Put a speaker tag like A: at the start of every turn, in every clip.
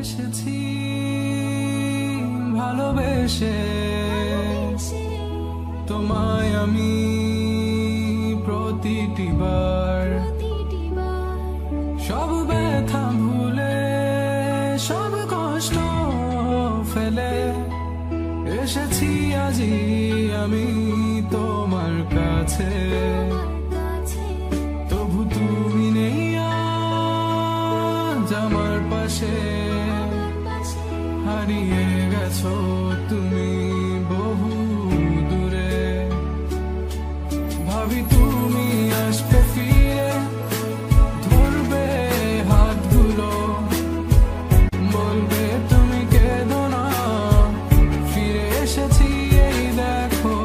A: এসেছি ভালোবেসে তোমায় আমি প্রতিটি বার সব ব্যথা ভুলে সব কষ্ট ফেলে এসেছি আজি আমি তোমার কাছে তবু তুমি নেই আজ আমার পাশে হারিয়ে গেছো তুমি বহু দূরে ভাবি তুমি আসবে ফিরে ধরবে হাতগুলো বলবে তুমি কেঁদো না ফিরে এসেছি এই দেখো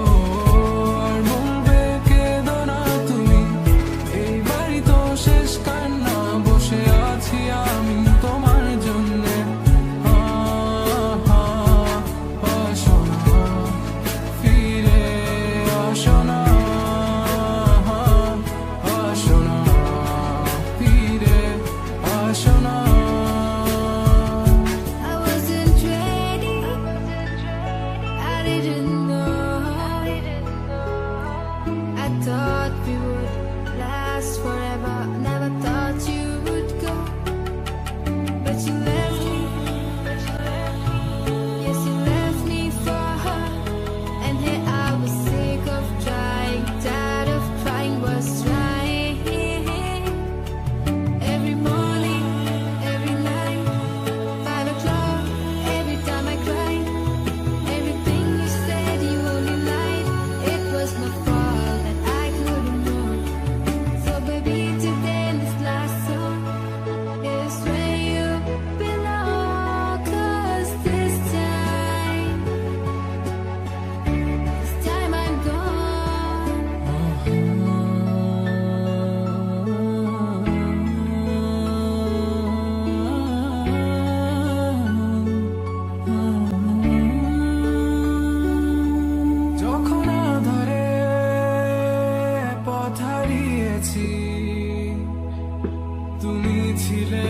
A: আর বলবে কেঁদো না তুমি এই বাড়ি তো শেষ কান্না বসে আছি আমি তোমার জন্যে আসো না ফিরে আসো না আসো না ফিরে আসো না
B: I wasn't ready. I didn't know. I thought we would last forever. Never thought you would go. But you left me. Yes, you left me for her. And here I was sick of trying, tired of crying, was trying. Every morning, every night, 5 o'clock, every time I cried. Everything you said, you only lied. It was my fault that I couldn't know. So baby, today in this last song is where you belong. 'Cause this time I'm gone.
A: যখন আধারে পথ হারিয়েছি তুমি ছিলে